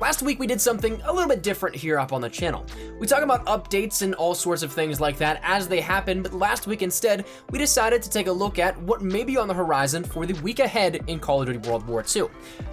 Last week we did something a little bit different here up on the channel. We talk about updates and all sorts of things like that as they happen, but last week instead, we decided to take a look at what may be on the horizon for the week ahead in Call of Duty World War II.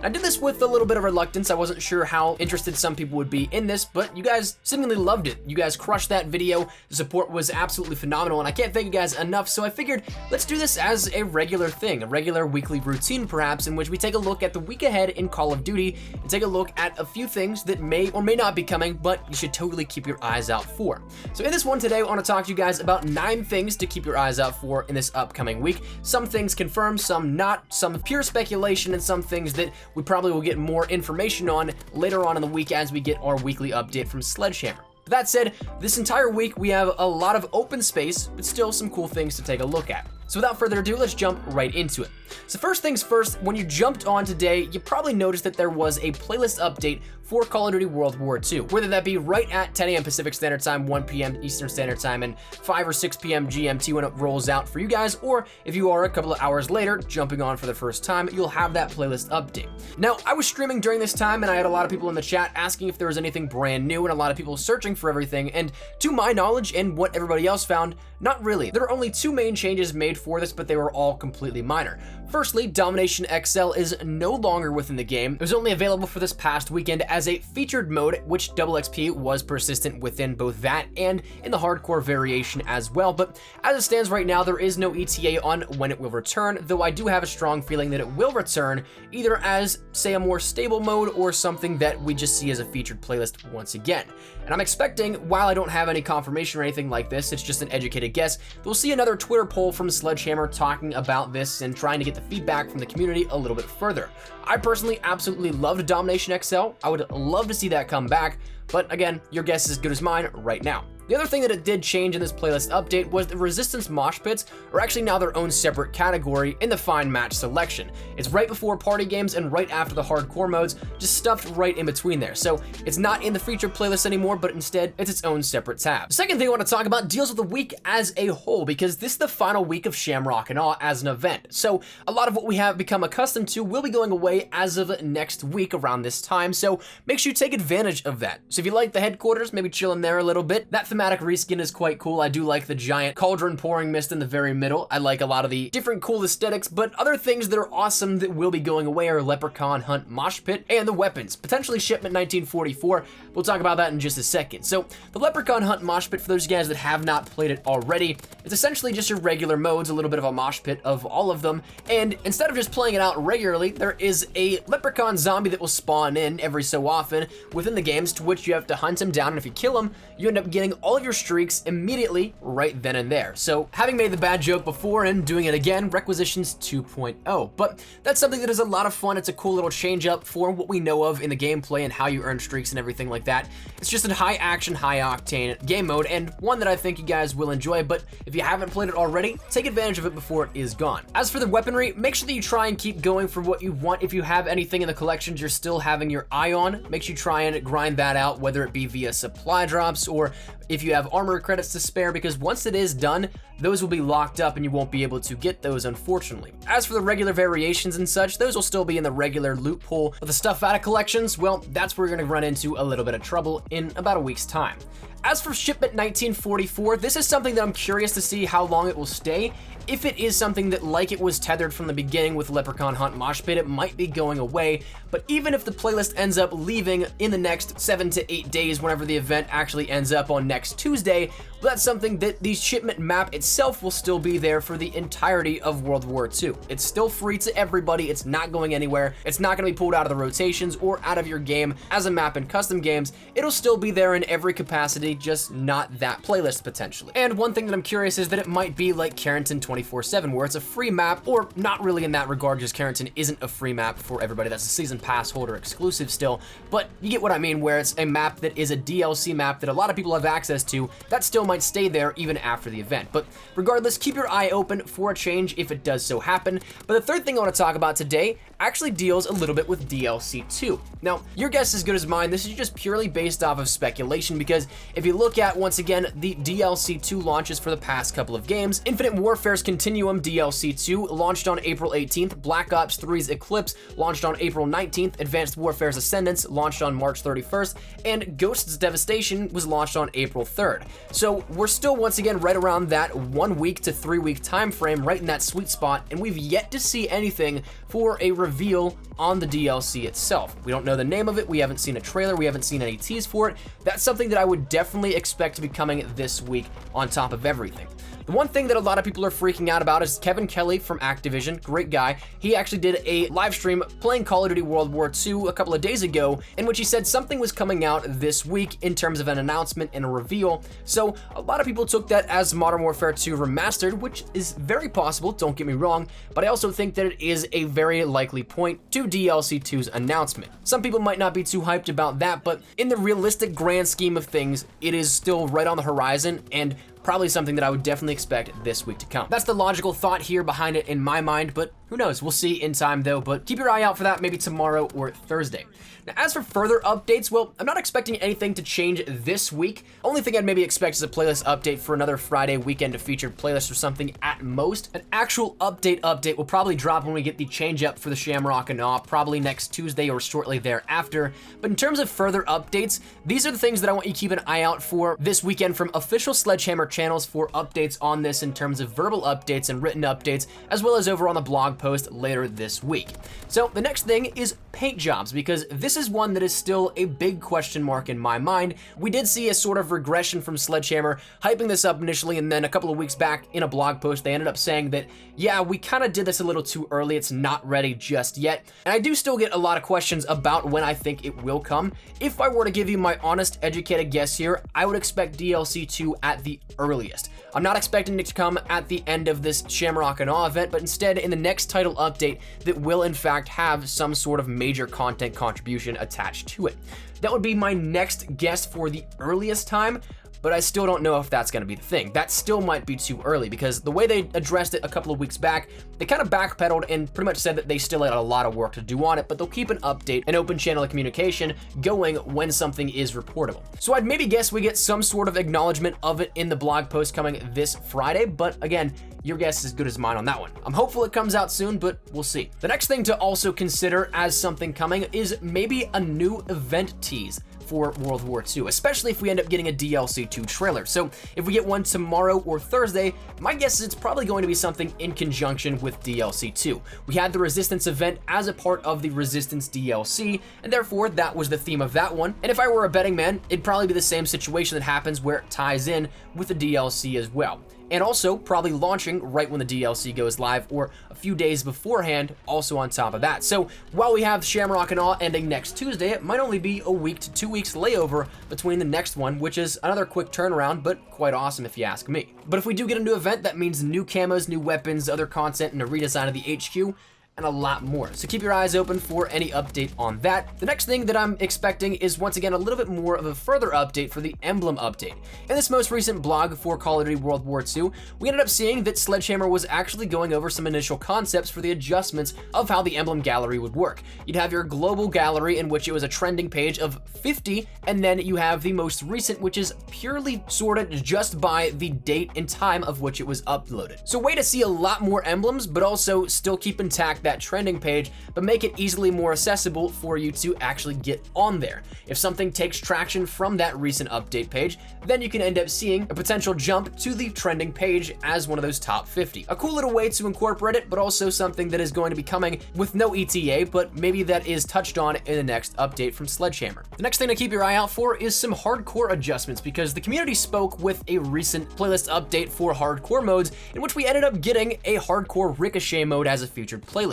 I did this with a little bit of reluctance. I wasn't sure how interested some people would be in this, but you guys seemingly loved it. You guys crushed that video. The support was absolutely phenomenal, and I can't thank you guys enough, so I figured let's do this as a regular thing, a regular weekly routine perhaps, in which we take a look at the week ahead in Call of Duty and take a look at a few things that may or may not be coming, but you should totally keep your eyes out for. So in this one today, I want to talk to you guys about 9 things to keep your eyes out for in this upcoming week. Some things confirmed, some not, some pure speculation, and some things that we probably will get more information on later on in the week as we get our weekly update from Sledgehammer. But that said, this entire week we have a lot of open space, but still some cool things to take a look at. So without further ado, let's jump right into it. So first things first, when you jumped on today, you probably noticed that there was a playlist update for Call of Duty World War II, whether that be right at 10 a.m. Pacific Standard Time, 1 p.m. Eastern Standard Time, and 5 or 6 p.m. GMT when it rolls out for you guys, or if you are a couple of hours later jumping on for the first time, you'll have that playlist update. Now, I was streaming during this time, and I had a lot of people in the chat asking if there was anything brand new, and a lot of people searching for everything, and to my knowledge and what everybody else found, not really. There are only 2 main changes made for this, but they were all completely minor. Firstly, Domination XL is no longer within the game. It was only available for this past weekend as a featured mode, which double XP was persistent within both that and in the hardcore variation as well. But as it stands right now, there is no ETA on when it will return, though I do have a strong feeling that it will return either as, say, a more stable mode or something that we just see as a featured playlist once again. And I'm expecting, while I don't have any confirmation or anything like this, it's just an educated guess, we'll see another Twitter poll from Sledgehammer talking about this and trying to get the feedback from the community a little bit further. I personally absolutely loved Domination XL. I would love to see that come back, but again, your guess is as good as mine right now. The other thing that it did change in this playlist update was the Resistance mosh pits are actually now their own separate category in the Find Match selection. It's right before party games and right after the hardcore modes, just stuffed right in between there. So it's not in the featured playlist anymore, but instead it's its own separate tab. The second thing I want to talk about deals with the week as a whole, because this is the final week of Shamrock and Awe as an event. So a lot of what we have become accustomed to will be going away as of next week around this time. So make sure you take advantage of that. So if you like the headquarters, maybe chill in there a little bit. That thematic reskin is quite cool. I do like the giant cauldron pouring mist in the very middle. I like a lot of the different cool aesthetics, but other things that are awesome that will be going away are Leprechaun Hunt Mosh Pit and the weapons, potentially Shipment 1944. We'll talk about that in just a second. So the Leprechaun Hunt Mosh Pit, for those of you guys that have not played it already, it's essentially just your regular modes, a little bit of a mosh pit of all of them, and instead of just playing it out regularly, there is a leprechaun zombie that will spawn in every so often within the games, to which you have to hunt him down, and if you kill him, you end up getting all of your streaks immediately right then and there. So having made the bad joke before and doing it again, requisitions 2.0. But that's something that is a lot of fun. It's a cool little change up for what we know of in the gameplay and how you earn streaks and everything like that. It's just a high action, high octane game mode, and one that I think you guys will enjoy, but if you haven't played it already, take advantage of it before it is gone. As for the weaponry, make sure that you try and keep going for what you want. If you have anything in the collections you're still having your eye on, make sure you try and grind that out, whether it be via supply drops or if you have armor credits to spare, because once it is done, those will be locked up and you won't be able to get those, unfortunately. As for the regular variations and such, those will still be in the regular loot pool. But the stuff out of collections, well, that's where you're gonna run into a little bit of trouble in about a week's time. As for Shipment 1944, this is something that I'm curious to see how long it will stay. If it is something that, like it was tethered from the beginning with Leprechaun Hunt Mosh Pit, it might be going away, but even if the playlist ends up leaving in the next 7 to 8 days, whenever the event actually ends up on next Tuesday, well, that's something that the Shipment map itself will still be there for the entirety of World War II. It's still free to everybody, it's not going anywhere, it's not going to be pulled out of the rotations or out of your game as a map in custom games. It'll still be there in every capacity, just not that playlist potentially. And one thing that I'm curious is that it might be like Carrington 24/7, where it's a free map, or not really in that regard, because Carrington isn't a free map for everybody. That's a season pass holder exclusive still, but you get what I mean, where it's a map that is a DLC map that a lot of people have access to, that still might stay there even after the event. But regardless, keep your eye open for a change if it does so happen. But the third thing I want to talk about today actually deals a little bit with DLC 2. Now, your guess is as good as mine. This is just purely based off of speculation, because if you look at, once again, the DLC 2 launches for the past couple of games, Infinite Warfare's Continuum DLC 2 launched on April 18th, Black Ops 3's Eclipse launched on April 19th, Advanced Warfare's Ascendance launched on March 31st, and Ghost's Devastation was launched on April 3rd. So we're still, once again, right around that 1 week to 3 week time frame, right in that sweet spot, and we've yet to see anything for a reveal on the DLC itself. We don't know the name of it, we haven't seen a trailer, we haven't seen any tease for it. That's something that I would definitely expect to be coming this week on top of everything. The one thing that a lot of people are freaking out about is Kevin Kelly from Activision, great guy. He actually did a live stream playing Call of Duty World War II a couple of days ago, in which he said something was coming out this week in terms of an announcement and a reveal. So a lot of people took that as Modern Warfare 2 Remastered, which is very possible, don't get me wrong, but I also think that it is a very likely point to DLC 2's announcement. Some people might not be too hyped about that, but in the realistic grand scheme of things, it is still right on the horizon, and probably something that I would definitely expect this week to come. That's the logical thought here behind it in my mind, but who knows? We'll see in time though, but keep your eye out for that maybe tomorrow or Thursday. Now, as for further updates, well, I'm not expecting anything to change this week. Only thing I'd maybe expect is a playlist update for another Friday weekend featured playlist or something at most. An actual update will probably drop when we get the change up for the Shamrock and Awe, probably next Tuesday or shortly thereafter. But in terms of further updates, these are the things that I want you to keep an eye out for this weekend from official Sledgehammer channels for updates on this in terms of verbal updates and written updates, as well as over on the blog post later this week. So the next thing is paint jobs, because this is one that is still a big question mark in my mind. We did see a sort of regression from Sledgehammer hyping this up initially, and then a couple of weeks back in a blog post they ended up saying that, yeah, we kind of did this a little too early, it's not ready just yet. And I do still get a lot of questions about when I think it will come. If I were to give you my honest, educated guess here, I would expect DLC 2 at the earliest. I'm not expecting it to come at the end of this Shamrock and Awe event, but instead in the next title update that will in fact have some sort of major content contribution attached to it. That would be my next guess for the earliest time, but I still don't know if that's going to be the thing. That still might be too early, because the way they addressed it a couple of weeks back, they kind of backpedaled and pretty much said that they still had a lot of work to do on it, but they'll keep an update, an open channel of communication going when something is reportable. So I'd maybe guess we get some sort of acknowledgement of it in the blog post coming this Friday, but again, your guess is as good as mine on that one. I'm hopeful it comes out soon, but we'll see. The next thing to also consider as something coming is maybe a new event tease for World War II, especially if we end up getting a DLC 2 trailer. So if we get one tomorrow or Thursday, my guess is it's probably going to be something in conjunction with DLC 2. We had the Resistance event as a part of the Resistance DLC, and therefore that was the theme of that one. And if I were a betting man, it'd probably be the same situation that happens where it ties in with the DLC as well. And also probably launching right when the DLC goes live or a few days beforehand, also on top of that. So while we have Shamrock and Awe ending next Tuesday, it might only be a week to 2 weeks layover between the next one, which is another quick turnaround, but quite awesome if you ask me. But if we do get a new event, that means new camos, new weapons, other content, and a redesign of the HQ, and a lot more. So keep your eyes open for any update on that. The next thing that I'm expecting is once again a little bit more of a further update for the emblem update. In this most recent blog for Call of Duty World War II, we ended up seeing that Sledgehammer was actually going over some initial concepts for the adjustments of how the emblem gallery would work. You'd have your global gallery, in which it was a trending page of 50, and then you have the most recent, which is purely sorted just by the date and time of which it was uploaded. So way to see a lot more emblems, but also still keep intact that trending page, but make it easily more accessible for you to actually get on there. If something takes traction from that recent update page, then you can end up seeing a potential jump to the trending page as one of those top 50. A cool little way to incorporate it, but also something that is going to be coming with no ETA, but maybe that is touched on in the next update from Sledgehammer. The next thing to keep your eye out for is some hardcore adjustments, because the community spoke with a recent playlist update for hardcore modes, in which we ended up getting a hardcore ricochet mode as a featured playlist.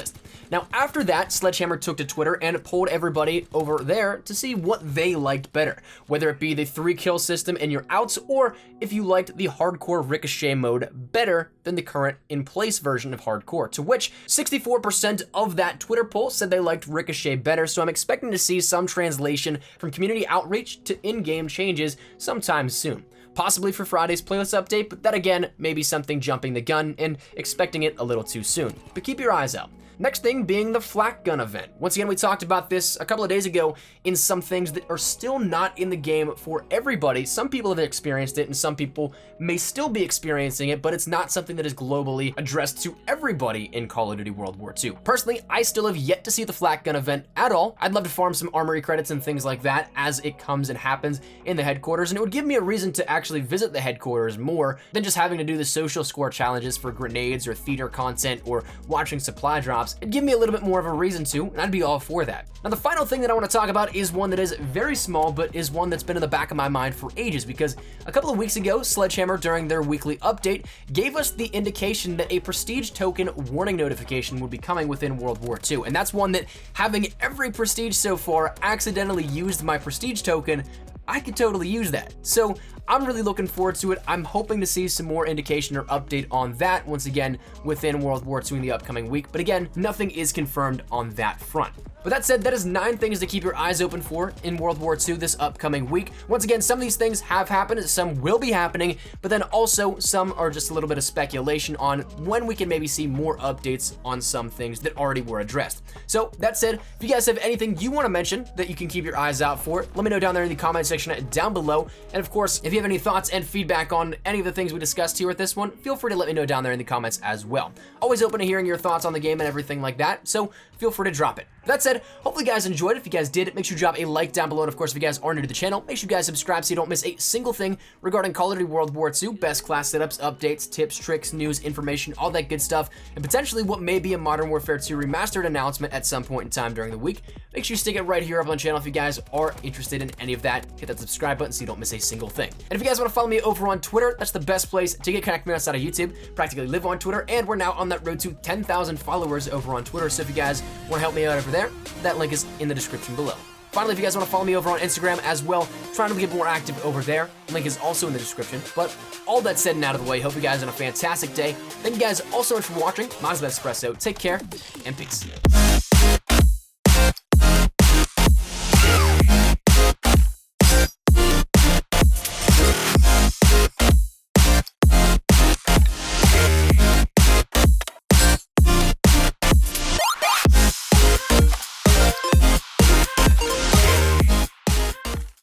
Now, after that, Sledgehammer took to Twitter and polled everybody over there to see what they liked better, whether it be the 3-kill system in your outs, or if you liked the hardcore ricochet mode better than the current in-place version of hardcore, to which 64% of that Twitter poll said they liked ricochet better, so I'm expecting to see some translation from community outreach to in-game changes sometime soon. possibly for Friday's playlist update, but that again, may be something jumping the gun and expecting it a little too soon. But keep your eyes out. Next thing being the flak gun event. Once again, we talked about this a couple of days ago in some things that are still not in the game for everybody. Some people have experienced it and some people may still be experiencing it, but it's not something that is globally addressed to everybody in Call of Duty World War II. Personally, I still have yet to see the flak gun event at all. I'd love to farm some armory credits and things like that as it comes and happens in the headquarters, and it would give me a reason to actually visit the headquarters more than just having to do the social score challenges for grenades or theater content or watching supply drops. It'd give me a little bit more of a reason to, and I'd be all for that. Now, the final thing that I want to talk about is one that is very small, but is one that's been in the back of my mind for ages, because a couple of weeks ago, Sledgehammer, during their weekly update, gave us the indication that a prestige token warning notification would be coming within World War II, and that's one that, having every prestige so far accidentally used my prestige token, I could totally use that. So I'm really looking forward to it. I'm hoping to see some more indication or update on that once again within World War II in the upcoming week. But again, nothing is confirmed on that front. But that said, that is 9 things to keep your eyes open for in World War II this upcoming week. Once again, some of these things have happened, some will be happening, but then also some are just a little bit of speculation on when we can maybe see more updates on some things that already were addressed. So that said, if you guys have anything you want to mention that you can keep your eyes out for, let me know down there in the comment section down below. And of course, if you have any thoughts and feedback on any of the things we discussed here with this one, feel free to let me know down there in the comments as well. Always open to hearing your thoughts on the game and everything like that, so feel free to drop it. That said, hopefully you guys enjoyed it. If you guys did, make sure you drop a like down below. And of course, if you guys are new to the channel, make sure you guys subscribe so you don't miss a single thing regarding Call of Duty World War II, best class setups, updates, tips, tricks, news, information, all that good stuff, and potentially what may be a Modern Warfare 2 remastered announcement at some point in time during the week. Make sure you stick it right here up on the channel if you guys are interested in any of that. Hit that subscribe button so you don't miss a single thing. And if you guys want to follow me over on Twitter, that's the best place to get connected with me outside of YouTube. Practically live on Twitter, and we're now on that road to 10,000 followers over on Twitter. So if you guys want to help me out over there, that link is in the description below. Finally, if you guys want to follow me over on Instagram as well, trying to get more active over there, link is also in the description. But all that said and out of the way, hope you guys have a fantastic day. Thank you guys all so much for watching. My name is Espresso. Take care and peace.